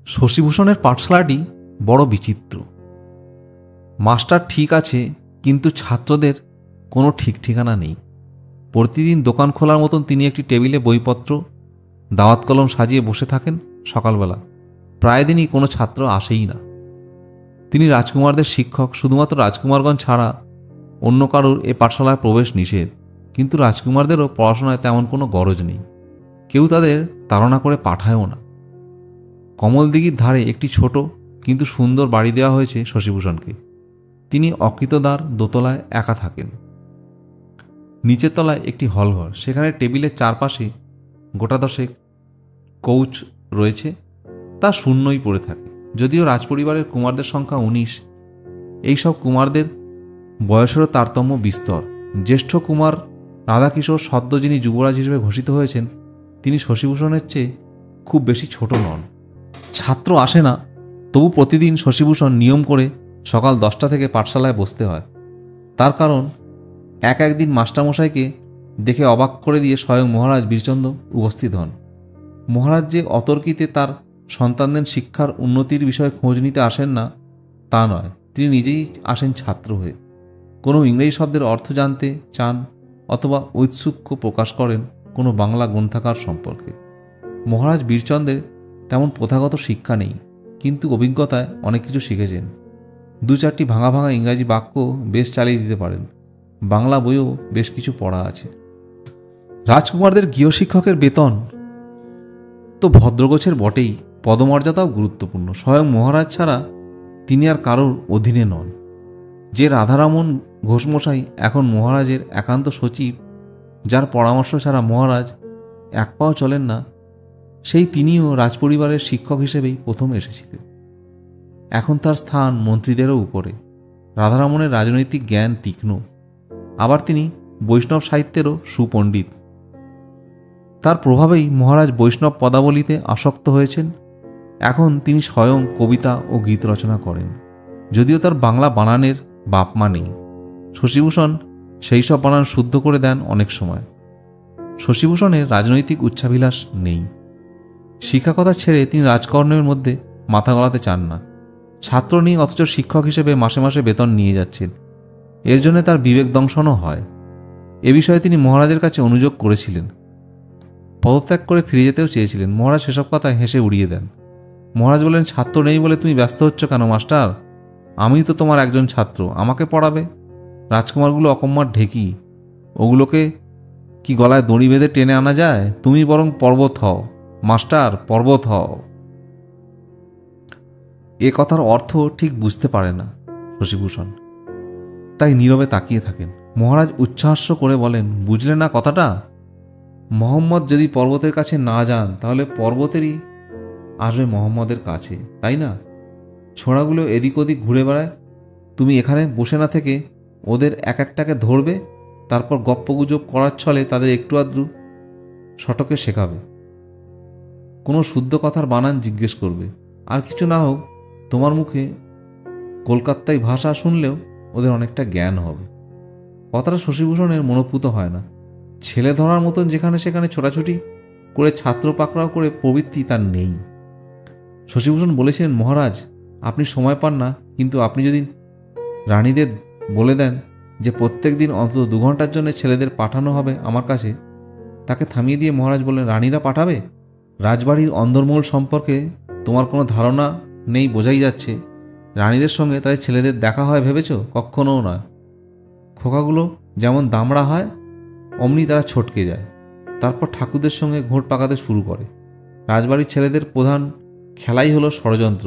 শশীভূষণের পাঠশালাটি বড় বিচিত্র। মাস্টার ঠিক আছে, কিন্তু ছাত্রদের কোনো ঠিক ঠিকানা নেই। প্রতিদিন দোকান খোলার মতন তিনি একটি টেবিলে বইপত্র, দাওয়াত কলম সাজিয়ে বসে থাকেন। সকালবেলা প্রায় দিনই কোনো ছাত্র আসেই না। তিনি রাজকুমারদের শিক্ষক, শুধুমাত্র রাজকুমারগণ ছাড়া অন্য কারোর এ পাঠশালায় প্রবেশ নিষেধ। কিন্তু রাজকুমারদেরও পড়াশোনায় তেমন কোনো গরজ নেই, কেউ তাদের তাড়না করে পাঠায়ও না। কমলদিঘির ধারে একটি ছোট কিন্তু সুন্দর বাড়ি দেওয়া হয়েছে শশীভূষণকে। তিনি অকৃতদার দোতলায় একা থাকেন। নিচের তলায় একটি হলঘর, সেখানে টেবিলের চারপাশে গোটা দশেক কৌচ রয়েছে, তা শূন্যই পড়ে থাকে। যদিও রাজপরিবারের কুমারদের সংখ্যা 19, এইসব কুমারদের বয়সেরও তারতম্য বিস্তর। জ্যেষ্ঠ কুমার রাধাকিশোর সদ্য যিনি যুবরাজ হিসেবে ঘোষিত হয়েছেন, তিনি শশীভূষণের চেয়ে খুব বেশি ছোট নন। ছাত্র আসে না, তবু প্রতিদিন শশীভূষণ নিয়ম করে সকাল 10টা থেকে পাঠশালায় বসতে হয়। তার কারণ, একদিন মাস্টারমশাইকে দেখে অবাক করে দিয়ে স্বয়ং মহারাজ বীরচন্দ্র উপস্থিত হন। মহারাজ যে অতর্কিতে তার সন্তানদের শিক্ষার উন্নতির বিষয়ে খোঁজ নিতে আসেন না তা নয়, তিনি নিজেই আসেন ছাত্র হয়ে। কোনো ইংরেজি শব্দের অর্থ জানতে চান অথবা ঔৎসুক্য প্রকাশ করেন কোনো বাংলা গ্রন্থাকার সম্পর্কে। মহারাজ বীরচন্দ্রের তেমন প্রথাগত শিক্ষা নেই, কিন্তু অভিজ্ঞতায় অনেক কিছু শিখেছেন। 2-4টি ভাঙা ভাঙা ইংরাজি বাক্য বেশ চালিয়ে দিতে পারেন। বাংলা বইও বেশ কিছু পড়া আছে। রাজকুমারদের গৃহশিক্ষকের বেতন তো ভদ্রগোছের বটেই, পদমর্যাদাও গুরুত্বপূর্ণ। স্বয়ং মহারাজ ছাড়া তিনি আর কারোর অধীনে নন। যে রাধারমণ ঘোষমশাই এখন মহারাজের একান্ত সচিব, যার পরামর্শ ছাড়া মহারাজ এক পাও চলেন না, সেই তিনিও রাজপরিবারের শিক্ষক হিসেবেই প্রথম এসেছিলেন। এখন তার স্থান মন্ত্রীদেরও উপরে। রাধারমণের রাজনৈতিক জ্ঞান তীক্ষ্ণ, আবার তিনি বৈষ্ণব সাহিত্যেরও সুপণ্ডিত। তার প্রভাবেই মহারাজ বৈষ্ণব পদাবলিতে আসক্ত হয়েছেন। এখন তিনি স্বয়ং কবিতা ও গীত রচনা করেন, যদিও তার বাংলা বানানের বাপমা নেই। শশীভূষণ সেই সব বানান শুদ্ধ করে দেন অনেক সময়। শশীভূষণের রাজনৈতিক উচ্চাভিলাষ নেই। শিক্ষকতা ছেড়ে তিনি রাজকর্মের মধ্যে মাথা গলাতে চান না। ছাত্র নিয়ে অথচ শিক্ষক হিসেবে মাসে মাসে বেতন নিয়ে যাচ্ছেন, এর জন্য তার বিবেক দংশনও হয়। এ বিষয়ে তিনি মহারাজের কাছে অনুযোগ করেছিলেন, পদত্যাগ করে ফিরে যেতেও চেয়েছিলেন। মহারাজ সেসব কথায় হেসে উড়িয়ে দেন। মহারাজ বলেন, ছাত্র নেই বলে তুমি ব্যস্ত হচ্ছ কেন মাস্টার? আমি তো তোমার একজন ছাত্র, আমাকে পড়াবে। রাজকুমারগুলো অকম্মার ঢেকি, ওগুলোকে কি গলায় দড়ি বেঁধে টেনে আনা যায়? তুমি বরং পর্বত হও মাস্টার, পর্বত হও। এ কথার অর্থ ঠিক বুঝতে পারে না শশীভূষণ, তাই নীরবে তাকিয়ে থাকেন। মহারাজ উচ্ছ্বাস করে বলেন, বুঝলে না কথাটা? মোহাম্মদ যদি পর্বতের কাছে না যান, তাহলে পর্বতেরই আসবে মোহাম্মদের কাছে, তাই না? ছোড়াগুলো এদিক ওদিক ঘুরে বেড়ায়, তুমি এখানে বসে না থেকে ওদের এক একটাকে ধরবে, তারপর গপ্পগুজব করার ছলে তাদের একটু আধটু শটকে শেখাবে। কোনো শুদ্ধ কথার বানান জিজ্ঞেস করবে, আর কিছু না হোক তোমার মুখে কলকাতায় ভাষা শুনলেও ওদের অনেকটা জ্ঞান হবে। কথাটা শশীভূষণের মনোপুত হয় না। ছেলে ধরার মতন যেখানে সেখানে ছোটাছুটি করে ছাত্র পাকড়াও করে প্রবৃত্তি তার নেই। শশীভূষণ বলেছিলেন, মহারাজ আপনি সময় পান না, কিন্তু আপনি যদি রানীদের বলে দেন যে প্রত্যেক দিন অন্তত 2 ঘন্টার জন্য ছেলেদের পাঠানো হবে আমার কাছে। তাকে থামিয়ে দিয়ে মহারাজ বললেন, রানীরা পাঠাবে? রাজবাড়ির অন্দরমহল সম্পর্কে তোমার কোনো ধারণা নেই বোঝাই যাচ্ছে। রানীদের সঙ্গে তাদের ছেলেদের দেখা হয় ভেবেছ? কখনও নয়। খোকাগুলো যেমন দামড়া হয় অমনি তারা ছটকে যায়, তারপর ঠাকুরদের সঙ্গে ঘোট পাকাতে শুরু করে। রাজবাড়ির ছেলেদের প্রধান খেলাই হলো ষড়যন্ত্র।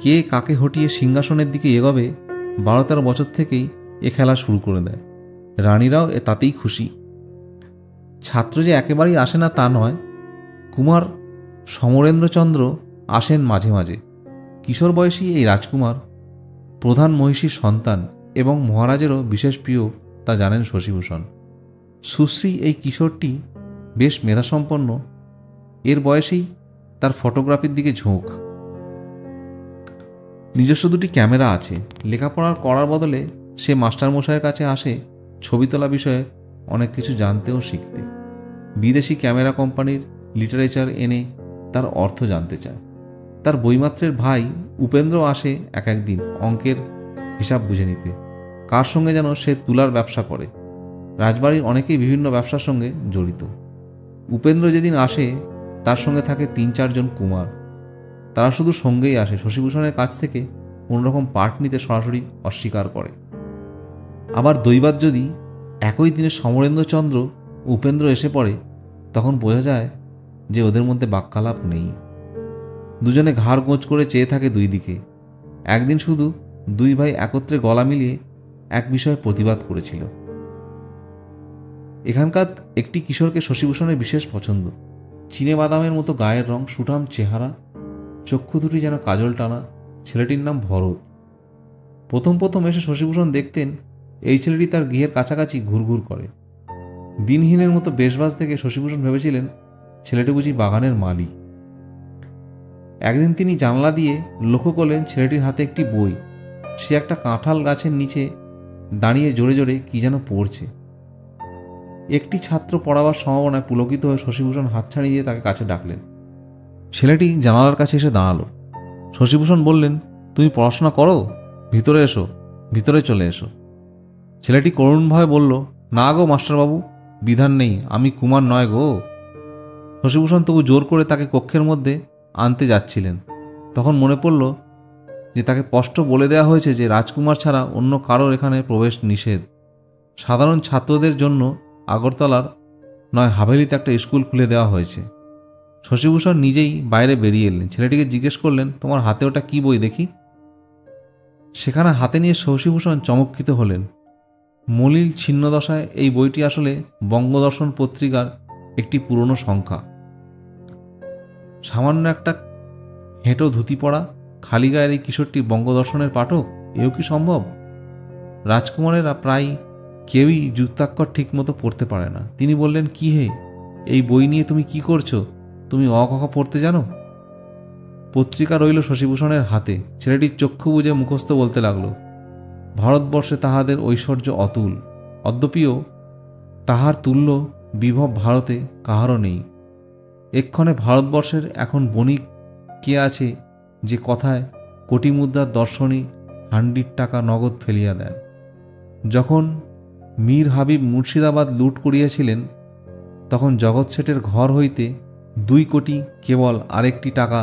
কে কাকে হটিয়ে সিংহাসনের দিকে এগোবে, 12-13 বছর থেকেই এ খেলা শুরু করে দেয়। রানীরাও তাতেই খুশি। ছাত্র যে একেবারেই আসে না তা নয়। কুমার সমরেন্দ্রচন্দ্র আসেন মাঝে মাঝে। কিশোর বয়সী এই রাজকুমার প্রধান মহিষীর সন্তান এবং মহারাজেরও বিশেষ প্রিয়, তা জানেন শশীভূষণ। সুশ্রী এই কিশোরটি বেশ মেধাসম্পন্ন। এর বয়সেই তার ফটোগ্রাফির দিকে ঝোঁক। নিজস্ব 2টি ক্যামেরা আছে। লেখাপড়ার করার বদলে সে মাস্টারমশাইয়ের কাছে আসে ছবি তোলা বিষয়ে অনেক কিছু জানতে ও শিখতে। বিদেশি ক্যামেরা কোম্পানির লিটারেচার এনে তার অর্থ জানতে চায়। তার বইমাত্রের ভাই উপেন্দ্র আসে এক একদিন অঙ্কের হিসাব বুঝে নিতে। কার সঙ্গে যেন সে তুলার ব্যবসা করে। রাজবাড়ির অনেকেই বিভিন্ন ব্যবসার সঙ্গে জড়িত। উপেন্দ্র যেদিন আসে তার সঙ্গে থাকে 3-4 জন কুমার। তারা শুধু সঙ্গেই আসে, শশীভূষণের কাছ থেকে কোনোরকম পাঠ নিতে সরাসরি অস্বীকার করে। আবার দৈবাত যদি একই দিনে সমরেন্দ্রচন্দ্র উপেন্দ্র এসে পড়ে, তখন বোঝা যায় যে ওদের মধ্যে বাক্যালাপ নেই। দুজনে ঘাড় গোঁজ করে চেয়ে থাকে দুই দিকে। একদিন শুধু দুই ভাই একত্রে গলা মিলিয়ে এক বিষয়ে প্রতিবাদ করেছিল। এখানকার একটি কিশোরকে শশীভূষণের বিশেষ পছন্দ। চিনে বাদামের মতো গায়ের রং, সুঠাম চেহারা, চক্ষু দুটি যেন কাজল টানা। ছেলেটির নাম ভরত। প্রথম প্রথম এসে শশীভূষণ দেখতেন এই ছেলেটি তার গৃহের কাছাকাছি ঘুরঘুর করে। দিনহীনের মতো বেশবাস দেখে শশীভূষণ ভেবেছিলেন ছেলেটি বুঝি বাগানের মালি। একদিন তিনি জানলা দিয়ে লক্ষ্য করলেন ছেলেটির হাতে একটি বই। সে একটা কাঁঠাল গাছের নিচে দাঁড়িয়ে জোরে জোরে কি যেন পড়ছে। একটি ছাত্র পড়াবার সম্ভাবনায় পুলকিত হয়ে শশীভূষণ হাত ছাড়িয়ে দিয়ে তাকে কাছে ডাকলেন। ছেলেটি জানালার কাছে এসে দাঁড়ালো। শশীভূষণ বললেন, তুমি পড়াশোনা করো? ভিতরে এসো, ভিতরে চলে এসো। ছেলেটি করুণভাবে বলল, না গো মাস্টারবাবু, বিধান নেই, আমি কুমার নয় গো। শশীভূষণ তবু জোর করে তাকে কক্ষের মধ্যে আনতে যাচ্ছিলেন। তখন মনে পড়ল যে তাকে স্পষ্ট বলে দেওয়া হয়েছে যে রাজকুমার ছাড়া অন্য কারোর এখানে প্রবেশ নিষেধ। সাধারণ ছাত্রদের জন্য আগরতলার নয় হাভেলিতে একটা স্কুল খুলে দেওয়া হয়েছে। শশীভূষণ নিজেই বাইরে বেরিয়ে এলেন। ছেলেটিকে জিজ্ঞেস করলেন, তোমার হাতে ওটা কি বই দেখি? সেখানে হাতে নিয়ে শশীভূষণ চমৎকৃত হলেন। মলিল ছিন্নদশায় এই বইটি আসলে বঙ্গদর্শন পত্রিকার একটি পুরনো সংখ্যা। সামান্য একটা হেঁটো ধুতি পরা খালি গায়ের এই কিশোরটি বঙ্গদর্শনের পাঠক, এও কি সম্ভব? রাজকুমারেরা প্রায় কেউই যুক্তাক্ষর ঠিক মতো পড়তে পারে না। তিনি বললেন, কি হে, এই বই নিয়ে তুমি কি করছো? তুমি অ ক খ পড়তে জানো? পত্রিকা রইল শশীভূষণের হাতে। ছেলেটির চক্ষু বুজে মুখস্থ বলতে লাগলো, ভারতবর্ষে তাহাদের ঐশ্বর্য অতুল, অদ্যপিও তাহার তুল্য বিভব ভারতে কাহারও নেই। এক্ষণে ভারতবর্ষের এখন বণিক কে আছে যে কথায় কোটি মুদ্রার দর্শনী হান্ডির টাকা নগদ ফেলিয়া দেন? যখন মীর হাবিব মুর্শিদাবাদ লুট করিয়াছিলেন, তখন জগৎ শেঠের ঘর হইতে 2 কোটি কেবল আরেকটি টাকা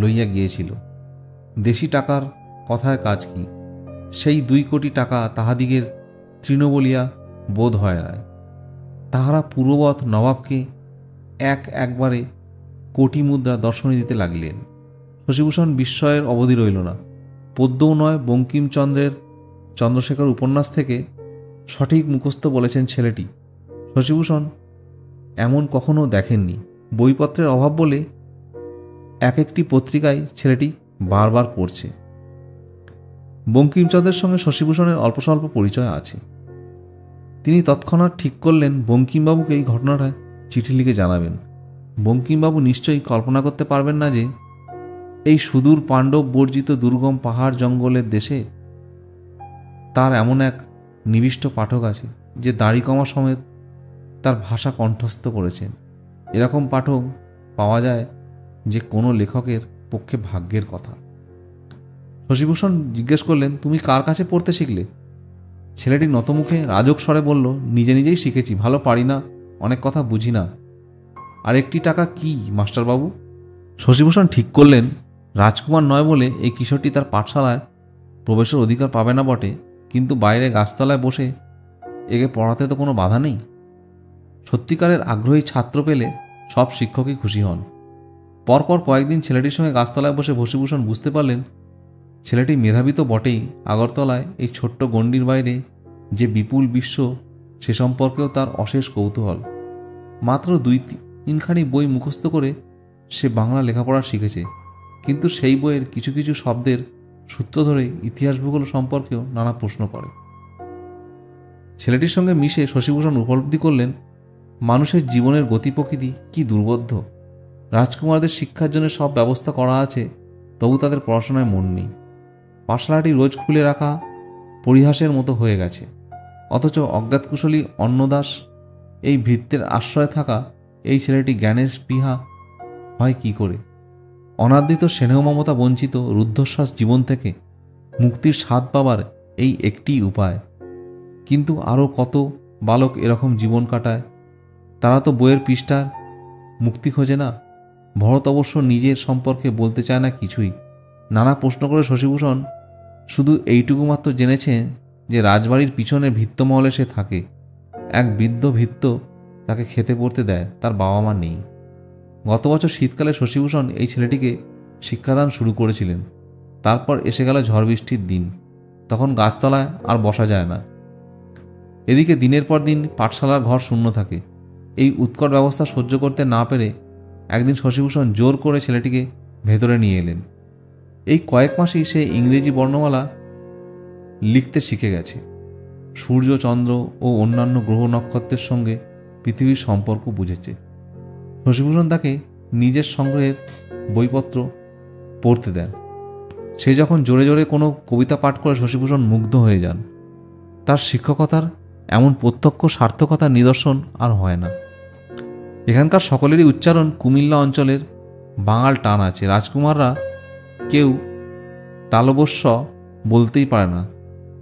লইয়া গিয়েছিল। দেশি টাকার কথায় কাজ কি? সেই 2 কোটি টাকা তাহাদিগের তৃণ বলিয়া বোধ হয় না। তাহারা পূর্ববৎ নবাবকে একবারে কোটি মুদ্রা দর্শনী দিতে লাগিলেন। শশীভূষণ বিস্ময়ের অবধি রইল না। পদ্যও নয়, বঙ্কিমচন্দ্রের চন্দ্রশেখর উপন্যাস থেকে সঠিক মুখস্থ বলেছেন ছেলেটি। শশীভূষণ এমন কখনো দেখেননি। বইপত্রের অভাব বলে এক একটি পত্রিকায় ছেলেটি বারবার পড়ছে। বঙ্কিমচন্দ্রের সঙ্গে শশীভূষণের অল্প স্বল্প পরিচয় আছে। তিনি তৎক্ষণাৎ ঠিক করলেন বঙ্কিমবাবুকে এই ঘটনাটা চিঠি লিখে জানাবেন। বঙ্কিমবাবু নিশ্চয়ই কল্পনা করতে পারবেন না যে এই সুদূর পাণ্ডব বর্জিত দুর্গম পাহাড় জঙ্গলের দেশে তার এমন এক নিবিষ্ট পাঠক আছে যে দাড়ি কমা সমেত তার ভাষা কণ্ঠস্থ করেছেন। এরকম পাঠক পাওয়া যায় যে কোনো লেখকের পক্ষে ভাগ্যের কথা। শশীভূষণ জিজ্ঞেস করলেন, তুমি কার কাছে পড়তে শিখলে? ছেলেটি নতমুখে রাজক স্বরে বলল, নিজে নিজেই শিখেছি, ভালো পারি না, অনেক কথা বুঝি না। আর একটি টাকা কি মাস্টারবাবু? শশীভূষণ ঠিক করলেন রাজকুমার নয় বলে এই কিশোরটি তার পাঠশালায় প্রবেশের অধিকার পাবে না বটে, কিন্তু বাইরে গাছতলায় বসে একে পড়াতে তো কোনো বাধা নেই। সত্যিকারের আগ্রহী ছাত্র পেলে সব শিক্ষকই খুশি হন। পরপর কয়েকদিন ছেলেটির সঙ্গে গাছতলায় বসে শশীভূষণ বুঝতে পারলেন ছেলেটি মেধাবী তো বটেই, আগরতলায় এই ছোট্ট গণ্ডির বাইরে যে বিপুল বিশ্ব সে সম্পর্কেও তার অশেষ কৌতূহল। মাত্র 2-3খানি বই মুখস্থ করে সে বাংলা লেখাপড়া শিখেছে, কিন্তু সেই বইয়ের কিছু কিছু শব্দের সূত্র ধরে ইতিহাস ভূগোল সম্পর্কেও নানা প্রশ্ন করে। ছেলেটির সঙ্গে মিশে শশীভূষণ উপলব্ধি করলেন মানুষের জীবনের গতি প্রকৃতি কি দুর্বোধ্য। রাজকুমারদের শিক্ষার জন্য সব ব্যবস্থা করা আছে, তবু তাদের পড়াশোনায় মন নেই। পাঠশালাটি রোজ খুলে রাখা পরিহাসের মতো হয়ে গেছে। অথচ অজ্ঞাতকুশলী অন্নদাস এই ভৃত্যের আশ্রয়ে থাকা এই ছেলেটি জ্ঞানের স্পৃহা হয় কি করে? অনাদৃত স্নেহ মমতা বঞ্চিত রুদ্ধশ্বাস জীবন থেকে মুক্তির স্বাদ পাবার এই একটি উপায়। কিন্তু আরও কত বালক এরকম জীবন কাটায়। তারা তো বইয়ের পৃষ্ঠার মুক্তি খোঁজে না। ভরত অবশ্য নিজের সম্পর্কে বলতে চায় না কিছুই। নানা প্রশ্ন করে শশীভূষণ শুধু এইটুকু মাত্র জেনেছে যে রাজবাড়ির পিছনে ভিত্তমহলে সে থাকে। এক বৃদ্ধ ভিত্ত তাকে খেতে পড়তে দেয়, তার বাবা মা নেই। গত বছর শীতকালে শশীভূষণ এই ছেলেটিকে শিক্ষাদান শুরু করেছিলেন। তারপর এসে গেল ঝড় বৃষ্টির দিন, তখন গাছতলায় আর বসা যায় না। এদিকে দিনের পর দিন পাঠশালার ঘর শূন্য থাকে। এই উৎকট ব্যবস্থা সহ্য করতে না পেরে একদিন শশীভূষণ জোর করে ছেলেটিকে ভেতরে নিয়ে এলেন। এই কয়েক মাসেই সে ইংরেজি বর্ণমালা লিখতে শিখে গেছে। সূর্য, চন্দ্র ও অন্যান্য গ্রহ নক্ষত্রের সঙ্গে পৃথিবীর সম্পর্ক বুঝেছে। শশীভূষণ তাকে নিজের সংগ্রহের বইপত্র পড়তে দেন। সে যখন জোরে জোরে কোনো কবিতা পাঠ করে শশীভূষণ মুগ্ধ হয়ে যান। তার শিক্ষকতার এমন প্রত্যক্ষ সার্থকতার নিদর্শন আর হয় না। এখানকার সকলেরই উচ্চারণ কুমিল্লা অঞ্চলের বাঙাল টান আছে। রাজকুমাররা কেউ তালবস্য বলতেই পারে না,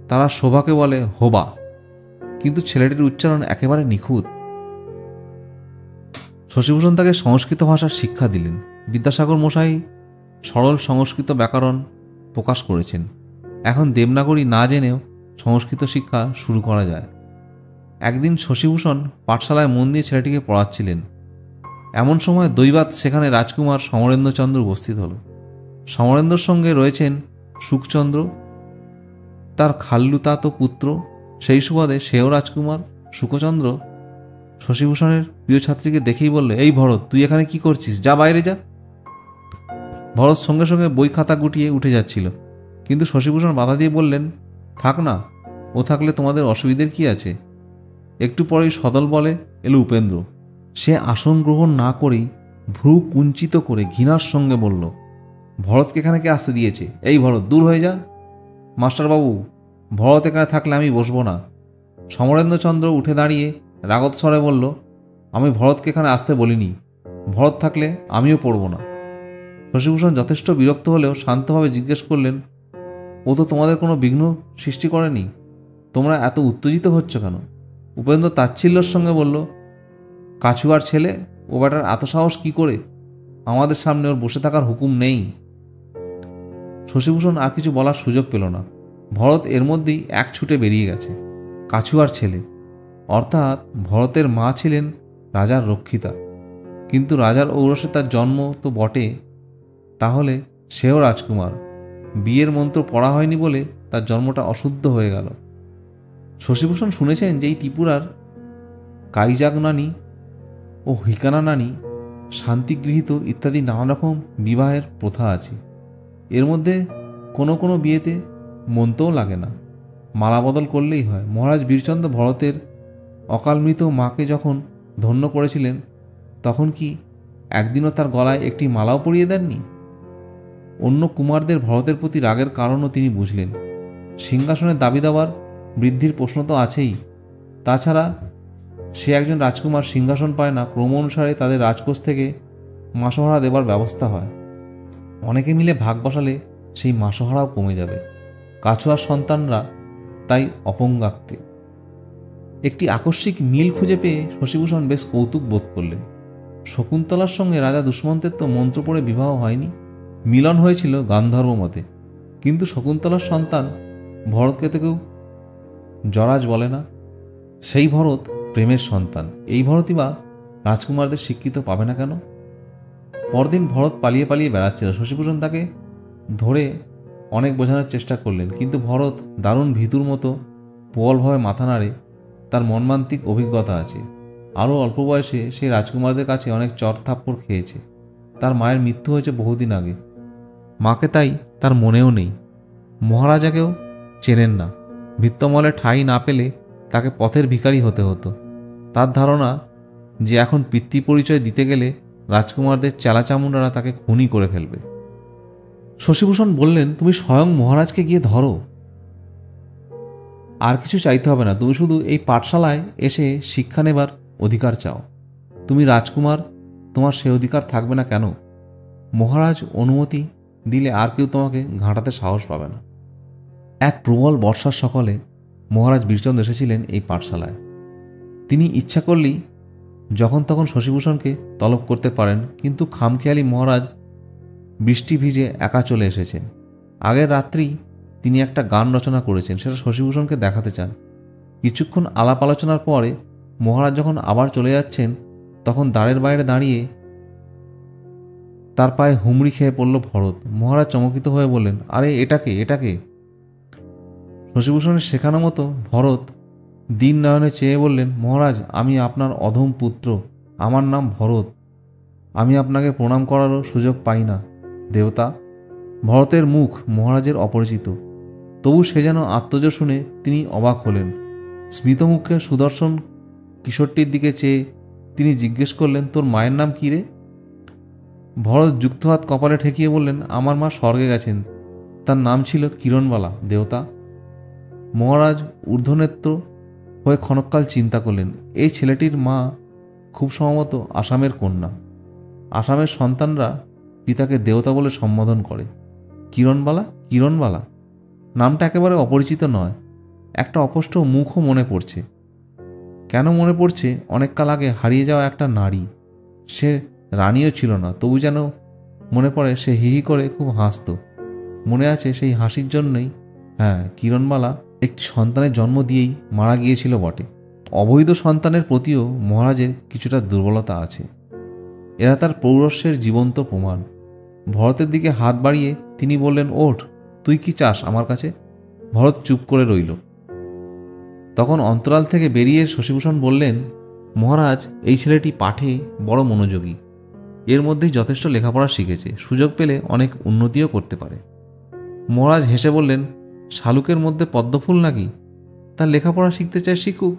তারা শোভাকে বলে হোবা। কিন্তু ছেলেটির উচ্চারণ একেবারে নিখুঁত। শশীভূষণ তাকে সংস্কৃত ভাষার শিক্ষা দিলেন। বিদ্যাসাগর মশাই সরল সংস্কৃত ব্যাকরণ প্রকাশ করেছেন। এখন দেবনাগরী না জেনেও সংস্কৃত শিক্ষা শুরু করা যায়। একদিন শশীভূষণ পাঠশালায় মন দিয়ে ছেলেটিকে পড়াচ্ছিলেন। এমন সময় দৈবাৎ সেখানে রাজকুমার সমরেন্দ্রচন্দ্র উপস্থিত হল। সমরেন্দ্রর সঙ্গে রয়েছেন সুখচন্দ্র, তার খাল্লুতাতো পুত্র। সেই সুবাদে সেও রাজকুমার। সুখচন্দ্র শশীভূষণের প্রিয় ছাত্রীকে দেখেই বলল, এই ভরত, তুই এখানে কি করছিস? যা, বাইরে যা। ভরত সঙ্গে সঙ্গে বই খাতা গুটিয়ে উঠে যাচ্ছিল, কিন্তু শশীভূষণ বাধা দিয়ে বললেন, থাক না, ও থাকলে তোমাদের অসুবিধের কি আছে? একটু পরেই সদল বলে এলো উপেন্দ্র। সে আসন গ্রহণ না করেই ভ্রু কুঞ্চিত করে ঘৃণার সঙ্গে বলল, ভরতকে এখানে কে আসতে দিয়েছে? এই ভরত, দূর হয়ে যা। মাস্টারবাবু, ভরত এখানে থাকলে আমি বসবো না। সমরেন্দ্রচন্দ্র উঠে দাঁড়িয়ে রাগত স্বরে বলল, আমি ভরতকে এখানে আসতে বলিনি। ভরত থাকলে আমিও পড়ব না। শশীভূষণ যথেষ্ট বিরক্ত হলেও শান্তভাবে জিজ্ঞেস করলেন, ও তো তোমাদের কোনো বিঘ্ন সৃষ্টি করেনি, তোমরা এত উত্তেজিত হচ্ছ কেন? উপেন্দ্র তাচ্ছিল্যর সঙ্গে বলল, কাছুয়ার ছেলে, ও বেটার এত সাহস কি করে? আমাদের সামনে ওর বসে থাকার হুকুম নেই। শশীভূষণ আর কিছু বলার সুযোগ পেল না। ভরত এর মধ্যেই এক ছুটে বেরিয়ে গেছে। কাছুয়ার ছেলে অর্থাৎ ভরতের মা ছিলেন রাজার রক্ষিতা, কিন্তু রাজার ঔরসে তার জন্ম তো বটে, তাহলে সেও রাজকুমার। বিয়ের মন্ত্র পড়া হয়নি বলে তার জন্মটা অশুদ্ধ হয়ে গেল। শশীভূষণ শুনেছেন যে এই ত্রিপুরার কাইজাগ নানি ও হিকানা নানি, শান্তিগৃহীত ইত্যাদি নানা রকম বিবাহের প্রথা আছে। এর মধ্যে কোনো কোনো বিয়েতে মন্ত্রও লাগে না, মালা বদল করলেই হয়। মহারাজ বীরচন্দ্র ভরতের অকালমৃত মাকে যখন ধন্য করেছিলেন, তখন কি একদিনও তার গলায় একটি মালাও পরিয়ে দেননি? অন্য কুমারদের ভরতের প্রতি রাগের কারণও তিনি বুঝলেন। সিংহাসনের দাবি দাবার বৃদ্ধির প্রশ্ন তো আছেই। তাছাড়া সে একজন রাজকুমার, সিংহাসন পায় না, ক্রম অনুসারে তাদের রাজকোষ থেকে মাসোহারা দেবার ব্যবস্থা হয়। অনেকে মিলে ভাগ বসালে সেই মাসোহারাও কমে যাবে। কাছুয়ার সন্তানরা তাই অপঙ্গাক্তে। একটি আকস্মিক মিল খুঁজে পেয়ে শশীভূষণ বেশ কৌতুক বোধ করলেন। শকুন্তলার সঙ্গে রাজা দুষ্মন্তের তো মন্ত্র পড়ে বিবাহ হয়নি, মিলন হয়েছিল গান্ধর্ব মতে। কিন্তু শকুন্তলার সন্তান ভরতকে তো কেউ যরাজ বলে না। সেই ভরত প্রেমের সন্তান। এই ভরতই বা রাজকুমারদের স্বীকৃত পাবে না কেন? পরদিন ভরত পালিয়ে পালিয়ে বেড়াচ্ছিল। শশীভূষণ তাকে ধরে অনেক বোঝানোর চেষ্টা করলেন, কিন্তু ভরত দারুণ ভীতুর মতো প্রবলভাবে মাথা নাড়ে। তার মর্মান্তিক অভিজ্ঞতা আছে। আরও অল্প বয়সে সে রাজকুমারদের কাছে অনেক চর থাপ্পড় খেয়েছে। তার মায়ের মৃত্যু হয়েছে বহুদিন আগে। মাকে তাই তার মনেও নেই। মহারাজাকেও চেনেন না। ভিত্তমলে ঠাঁই না পেলে তাকে পথের ভিখারি হতে হতো। তার ধারণা যে এখন পিতৃ পরিচয় দিতে গেলে রাজকুমারদের চেলাচামুন্ডারা তাকে খুনই করে ফেলবে। শশীভূষণ বললেন, তুমি স্বয়ং মহারাজকে গিয়ে ধরো। আর কিছু চাইতে হবে না, তুমি শুধু এই পাঠশালায় এসে শিক্ষা নেবার অধিকার চাও। তুমি রাজকুমার, তোমার সে অধিকার থাকবে না কেন? মহারাজ অনুমতি দিলে আর কেউ তোমাকে ঘাঁটাতে সাহস পাবে না। এক প্রবল বর্ষার সকালে মহারাজ বীরচন্দ্র এসেছিলেন এই পাঠশালায়। তিনি ইচ্ছা করলেই যখন তখন শশীভূষণকে তলব করতে পারেন, কিন্তু খামখেয়ালি মহারাজ বৃষ্টি ভিজে একা চলে এসেছেন। আগের রাত্রি তিনি একটা গান রচনা করেছেন, সেটা শশীভূষণকে দেখাতে চান। কিছুক্ষণ আলাপ আলোচনার পরে মহারাজ যখন আবার চলে যাচ্ছেন, তখন দ্বারের বাইরে দাঁড়িয়ে তার পায়ে হুমড়ি খেয়ে পড়ল ভরত। মহারাজ চমকিত হয়ে বললেন, আরে এটাকে এটাকে শশীভূষণের শেখানো মতো ভরত দীন নয়নে চেয়ে বললেন, মহারাজ, আমি আপনার অধম পুত্র, আমার নাম ভরত, আমি আপনাকে প্রণাম করারও সুযোগ পাই না দেবতা। ভরতের মুখ মহারাজের অপরিচিত, তবু সে যেন আত্মজ শুনে তিনি অবাক হলেন। স্মিতমুখে সুদর্শন কিশোরটির দিকে চেয়ে তিনি জিজ্ঞেস করলেন, তোর মায়ের নাম কী রে? ভরত যুক্ত হাত কপালে ঠেকিয়ে বললেন, আমার মা স্বর্গে গেছেন, তার নাম ছিল কিরণবালা দেবতা। মহারাজ ঊর্ধ্বনেত্র হয়ে ক্ষণকাল চিন্তা করলেন। এই ছেলেটির মা খুব সম্ভবত আসামের কন্যা। আসামের সন্তানরা পিতাকে দেবতা বলে সম্বোধন করে। কিরণবালা কিরণবালা নামটা একেবারে অপরিচিত নয়। একটা অস্পষ্ট মুখও মনে পড়ছে। কেন মনে পড়ছে? অনেককাল আগে হারিয়ে যাওয়া একটা নারী, সে রানীও ছিল না, তবু যেন মনে পড়ে সে হিহি করে খুব হাসত। মনে আছে সেই হাসির জন্যই, হ্যাঁ, কিরণবালা একটি সন্তানের জন্ম দিয়েই মারা গিয়েছিল বটে। অবৈধ সন্তানের প্রতিও মহারাজের কিছুটা দুর্বলতা আছে। এরা তার পৌরস্যের জীবন্ত প্রমাণ। ভরতের দিকে হাত বাড়িয়ে তিনি বললেন, ওঠ, তুই কি চাস আমার কাছে? ভরত চুপ করে রইল। তখন অন্তরাল থেকে বেরিয়ে শশীভূষণ বললেন, মহারাজ, এই ছেলেটি পাঠে বড় মনোযোগী, এর মধ্যেই যথেষ্ট লেখাপড়া শিখেছে, সুযোগ পেলে অনেক উন্নতিও করতে পারে। মহারাজ হেসে বললেন, শালুকের মধ্যে পদ্মফুল নাকি? তার লেখাপড়া শিখতে চায়, শিখুক।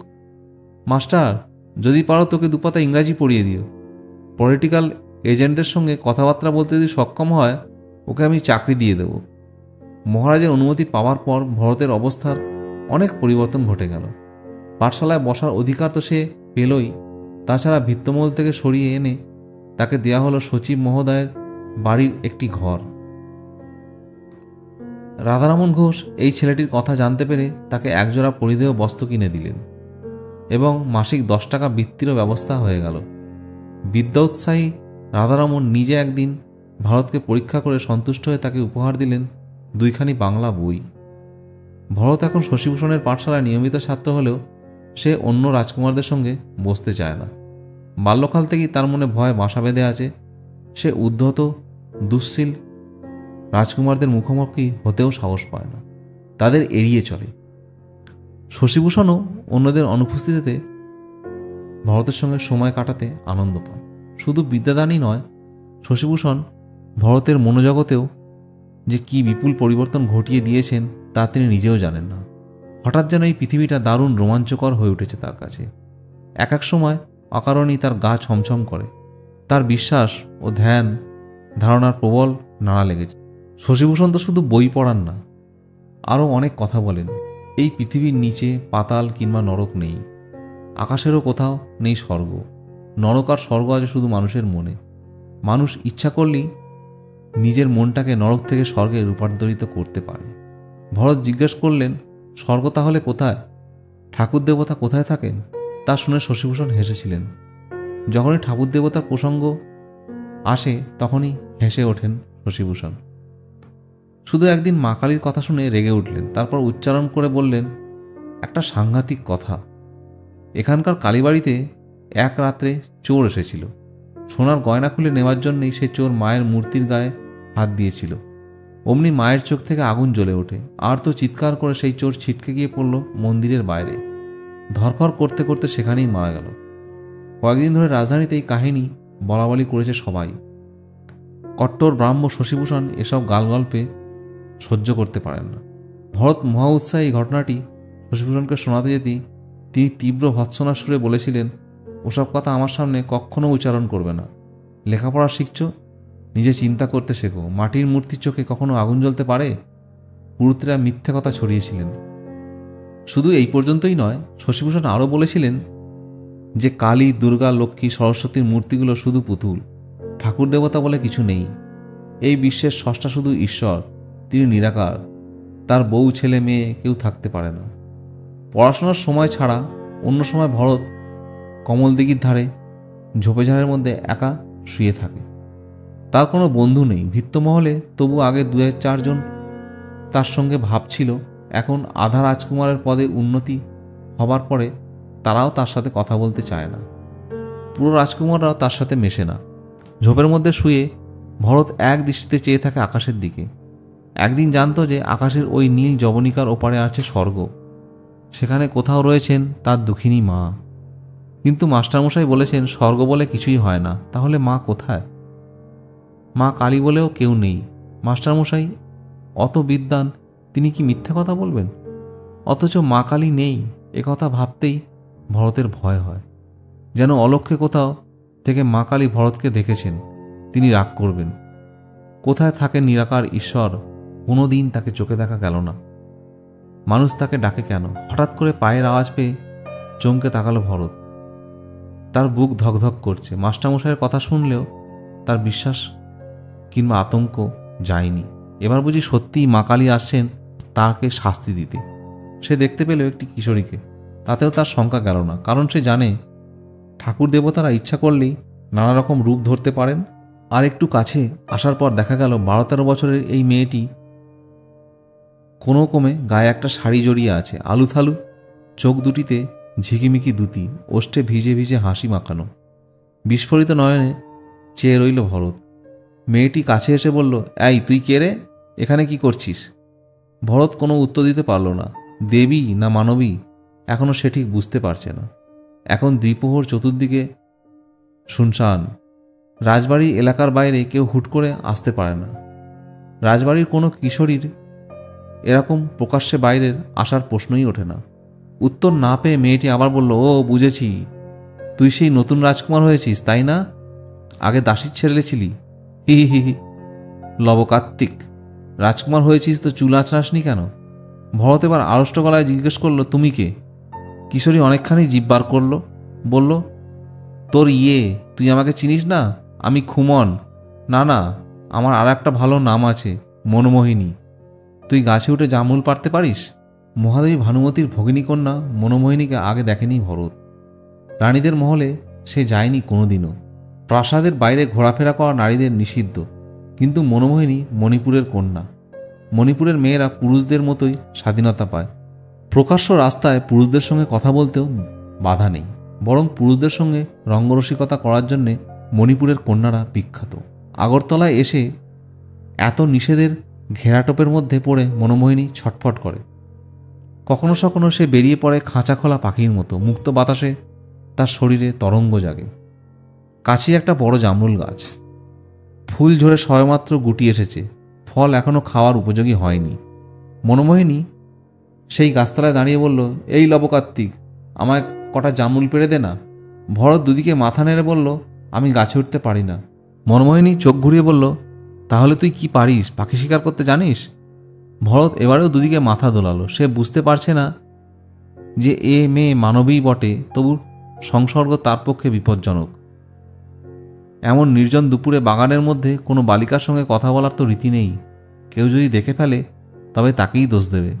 মাস্টার, যদি পারো তোকে দুপাতা ইংরাজি পড়িয়ে দিও। পলিটিক্যাল এজেন্টদের সঙ্গে কথাবার্তা বলতে যদি সক্ষম হয়, ওকে আমি চাকরি দিয়ে দেব। মহারাজের অনুমতি পাওয়ার পর ভরতের অবস্থার অনেক পরিবর্তন ঘটে গেল। পাঠশালায় বসার অধিকার তো সে পেলই, তাছাড়া ভিত্তমহল থেকে সরিয়ে এনে তাকে দেয়া হলো সচিব মহোদয়ের বাড়ির একটি ঘর। রাধারমণ ঘোষ এই ছেলেটির কথা জানতে পেরে তাকে একজোড়া পরিধেয় বস্ত্র কিনে দিলেন এবং মাসিক 10 টাকা বৃত্তিরও ব্যবস্থা হয়ে গেল। বিদ্যা উৎসাহী রাধারমণ নিজে একদিন ভারতকে পরীক্ষা করে সন্তুষ্ট হয়ে তাকে উপহার দিলেন 2খানি বাংলা বই। ভরত এখন শশীভূষণের পাঠশালায় নিয়মিত ছাত্র হলেও সে অন্য রাজকুমারদের সঙ্গে বসতে চায় না। বাল্যকাল থেকেই তার মনে ভয় বাসা বেঁধে আছে। সে উদ্ধত দুঃশীল রাজকুমারদের মুখোমুখি হতেও সাহস পায় না, তাদের এড়িয়ে চলে। শশীভূষণও অন্যদের অনুপস্থিতিতে ভরতের সঙ্গে সময় কাটাতে আনন্দ পান। শুধু বিদ্যাদানই নয়, শশীভূষণ ভরতের মনোজগতেও যে কি বিপুল পরিবর্তন ঘটিয়ে দিয়েছেন তা তিনি নিজেও জানেন না। হঠাৎ যেন এই পৃথিবীটা দারুণ রোমাঞ্চকর হয়ে উঠেছে তার কাছে। এক এক সময় অকারণেই তার গা ছমছম করে। তার বিশ্বাস ও ধ্যান ধারণার প্রবল নাড়া লেগেছে। শশীভূষণ তো শুধু বই পড়ান না, আরও অনেক কথা বলেন। এই পৃথিবীর নিচে পাতাল কিংবা নরক নেই, আকাশেরও কোথাও নেই স্বর্গ। নরক আর স্বর্গ আছে শুধু মানুষের মনে। মানুষ ইচ্ছা করলেই নিজের মনটাকে নরক থেকে স্বর্গে রূপান্তরিত করতে পারে। ভরত জিজ্ঞেস করলেন, স্বর্গ তাহলে কোথায়? ঠাকুর দেবতা কোথায় থাকেন? তা শুনে শশীভূষণ হেসেছিলেন। যখনই ঠাকুর দেবতার প্রসঙ্গ আসে তখনই হেসে ওঠেন শশীভূষণ। শুধু একদিন মা কালীর কথা শুনে রেগে উঠলেন। তারপর উচ্চারণ করে বললেন, একটা সাংঘাতিক কথা। এখানকার কালীবাড়িতে এক রাত্রে চোর এসেছিল। সোনার গয়না খুলে নেওয়ার জন্যই সে চোর মায়ের মূর্তির গায়ে হাত দিয়েছিল। অমনি মায়ের চোখ থেকে আগুন জ্বলে ওঠে, আর তো চিৎকার করে সেই চোর ছিটকে গিয়ে পড়ল মন্দিরের বাইরে। ধরফর করতে করতে সেখানেই মারা গেল। কয়েকদিন ধরে রাজধানীতে এই কাহিনী বলাবলি করেছে সবাই। কট্টর ব্রাহ্ম শশীভূষণ এসব গালগল্পে সহ্য করতে পারেন না। ভরত মহা উৎসাহী ঘটনাটি শশীভূষণকে শোনাতে যেতেই তিনি তীব্র ভৎসনার সুরে বলেছিলেন, ওসব কথা আমার সামনে কখনো উচ্চারণ করবে না। লেখাপড়া শিখছ, নিজে চিন্তা করতে শেখো। মাটির মূর্তির চোখে কখনো আগুন জ্বলতে পারে? পুরুতরা মিথ্যে কথা ছড়িয়েছিলেন। শুধু এই পর্যন্তই নয়, শশীভূষণ আরও বলেছিলেন যে কালী, দুর্গা, লক্ষ্মী, সরস্বতীর মূর্তিগুলো শুধু পুতুল, ঠাকুর দেবতা বলে কিছু নেই। এই বিশ্বের স্রষ্টা শুধু ঈশ্বর, তিনি নিরাকার। তার বউ ছেলে মেয়ে কেউ থাকতে পারে না। পড়াশোনার সময় ছাড়া অন্য সময় ভরত কমলদিঘির ধারে ঝোপেঝাড়ের মধ্যে একা শুয়ে থাকে। তার কোনো বন্ধু নেই ভিত্তমহলে, তবু আগে 2-4 জন তার সঙ্গে ভাবছিল। এখন আধা রাজকুমারের পদে উন্নতি হবার পরে তারাও তার সাথে কথা বলতে চায় না। পুরো রাজকুমাররাও তার সাথে মেশে না। ঝোপের মধ্যে শুয়ে ভরত এক দৃষ্টিতে চেয়ে থাকে আকাশের দিকে। একদিন জানত যে আকাশের ওই নীল জবনিকার ওপারে আছে স্বর্গ, সেখানে কোথাও রয়েছেন তার দুঃখিনী মা। কিন্তু মাস্টারমশাই বলেছেন স্বর্গ বলে কিছুই হয় না, তাহলে মা কোথায়? মা কালী বলেও কেউ নেই। মাস্টারমশাই অত বিদ্বান, তিনি কি মিথ্যে কথা বলবেন? অথচ মা কালী নেই, একথা ভাবতেই ভরতের ভয় হয়। যেন অলক্ষ্যে কোথাও থেকে মা কালী ভরতকে দেখেছেন, তিনি রাগ করবেন। কোথায় থাকে নিরাকার ঈশ্বর, কোনো দিন তাকে চোখে দেখা গেল না। মানুষ তাকে ডাকে কেন? হঠাৎ করে পায়ের আওয়াজ পেয়ে চমকে তাকালো ভরত। তার বুক ধকধক করছে। মাস্টারমশাইয়ের কথা শুনলেও তার বিশ্বাস কিংবা আতঙ্ক যায়নি। এবার বুঝি সত্যিই মা কালী আসছেন তাকে শাস্তি দিতে। সে দেখতে পেল একটি কিশোরীকে, তাতেও তার শঙ্কা গেল না, কারণ সে জানে ঠাকুর দেবতারা ইচ্ছা করলেই নানা রকম রূপ ধরতে পারেন। আর একটু কাছে আসার পর দেখা গেল 12-13 বছরের এই মেয়েটি কোনো ক্রমে গায়ে একটা শাড়ি জড়িয়ে আছে, আলুথালু চোখ দুটিতে ঝিকিমিকি দুটি, ওষ্ঠে ভিজে ভিজে হাসি মাখানো। বিস্ফোরিত নয়নে চেয়ে রইল ভরত। মেয়েটি কাছে এসে বলল, এই তুই কে রে? এখানে কি করছিস? ভরত কোনো উত্তর দিতে পারল না। দেবী না মানবী এখনও সে ঠিক বুঝতে পারছে না। এখন দ্বিপ্রহর, চতুর্দিকে শুনশান। রাজবাড়ি এলাকার বাইরে কেউ হুট করে আসতে পারে না। রাজবাড়ির কোনো কিশোরীর এরকম প্রকাশ্যে বাইরের আসার প্রশ্নই ওঠে না। উত্তর না পেয়ে মেয়েটি আবার বলল, ও বুঝেছি, তুই সেই নতুন রাজকুমার হয়েছিস তাই না? আগে দাসীর ছেলে ছিলি। হি হি হি। লবকার্তিক, রাজকুমার হয়েছিস তো চুল আঁচড়াসনি কেন? ভরত এবার আড়ষ্ট গলায় জিজ্ঞেস করলো, তুমি কে? কিশোরী অনেকখানি জিভ বার করলো, বলল, তোর তুই আমাকে চিনিস না? আমি খুমন। না না, আমার আর একটা ভালো নাম আছে, মনোমোহিনী। তুই গাছে উঠে জামরুল পাড়তে পারিস? মহাদেবী ভানুমতীর ভগিনী কন্যা মনোমোহিনীকে আগে দেখেনি ভরত। রানীদের মহলে সে যায়নি কোনোদিনও। প্রাসাদের বাইরে ঘোরাফেরা করা নারীদের নিষিদ্ধ, কিন্তু মনোমোহিনী মণিপুরের কন্যা। মণিপুরের মেয়েরা পুরুষদের মতোই স্বাধীনতা পায়। প্রকাশ্য রাস্তায় পুরুষদের সঙ্গে কথা বলতেও বাধা নেই, বরং পুরুষদের সঙ্গে রঙ্গরসিকতা করার জন্যে মণিপুরের কন্যারা বিখ্যাত। আগরতলায় এসে এত নিষেধের ঘেরাটোপের মধ্যে পড়ে মনোমোহিনী ছটফট করে। কখনো সখনো সে বেরিয়ে পড়ে খাঁচা খোলা পাখির মতো, মুক্ত বাতাসে তার শরীরে তরঙ্গ জাগে। কাছে একটা বড় জামরুল গাছ, ফুল ঝরে সবেমাত্র গুটি এসেছে, ফল এখনও খাওয়ার উপযোগী হয়নি। মনোমোহিনী সেই গাছতলায় দাঁড়িয়ে বলল, এই লবকার্তিক, আমায় কটা জামরুল পেড়ে দে না। ভরত দুদিকে মাথা নেড়ে বলল, আমি গাছে উঠতে পারি না। মনোমোহিনী চোখ ঘুরিয়ে বলল, তাহলে তুই কি পারিস? পাখি শিকার করতে জানিস? ভরত এবারেও দুদিকে মাথা দোলালো। সে বুঝতে পারছে না যে এ মেয়ে মানবী বটে, তবু সংসর্গ তার পক্ষে বিপজ্জনক। এমন নির্জন দুপুরে বাগানের মধ্যে কোনো বালিকার সঙ্গে কথা বলার তো রীতি নেই। কেউ যদি দেখে ফেলে তবে তাকেই দোষ দেবে।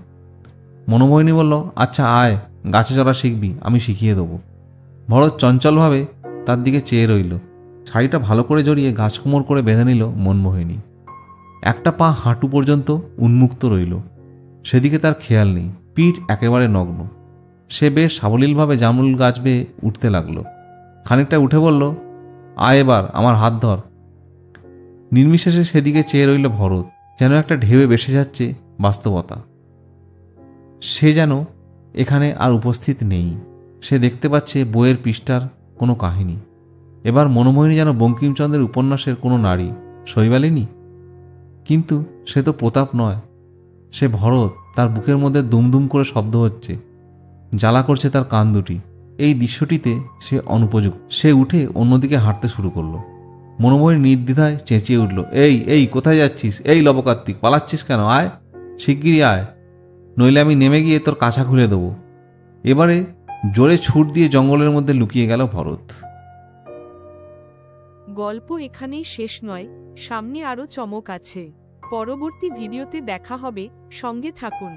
মনোমোহিনী বলল, আচ্ছা আয়, গাছে চড়া শিখবি, আমি শিখিয়ে দেবো। ভরত চঞ্চলভাবে তার দিকে চেয়ে রইল। শাড়িটা ভালো করে জড়িয়ে গাছ কোমর করে বেঁধে নিল মনমোহিনী। একটা পা হাঁটু পর্যন্ত উন্মুক্ত রইল, সেদিকে তার খেয়াল নেই। পিঠ একেবারে নগ্ন। সে বেশ সাবলীলভাবে জামরুল গাছ বেয়ে উঠতে লাগলো। খানিকটা উঠে বলল, আয় এবার আমার হাত ধর। নির্বিশেষে সেদিকে চেয়ে রইল ভরত, যেন একটা ঢেউয়ে ভেসে যাচ্ছে বাস্তবতা। সে যেন এখানে আর উপস্থিত নেই। সে দেখতে পাচ্ছে বইয়ের পৃষ্ঠার কোনো কাহিনী। এবার মনোমোহিনী যেন বঙ্কিমচন্দ্রের উপন্যাসের কোনো নারী, শৈবালিনী। কিন্তু সে তো প্রতাপ নয়, সে ভরত। তার বুকের মধ্যে দুমদুম করে শব্দ হচ্ছে, জ্বালা করছে তার কান দুটি। এই দৃশ্যটিতে সে অনুপযুক্ত। সে উঠে অন্যদিকে হাঁটতে শুরু করলো। মনোমোহিনী নির্দ্বিধায় চেঁচিয়ে উঠল, এই এই কোথায় যাচ্ছিস? এই লবকার্তিক, পালাচ্ছিস কেন? আয়, শিগগিরই আয়, নইলে আমি নেমে গিয়ে তোর কাছা খুলে দেবো। এবারে জোরে ছুট দিয়ে জঙ্গলের মধ্যে লুকিয়ে গেল ভরত। গল্প এখানেই শেষ নয়, সামনে আরও চমক আছে। পরবর্তী ভিডিওতে দেখা হবে, সঙ্গে থাকুন।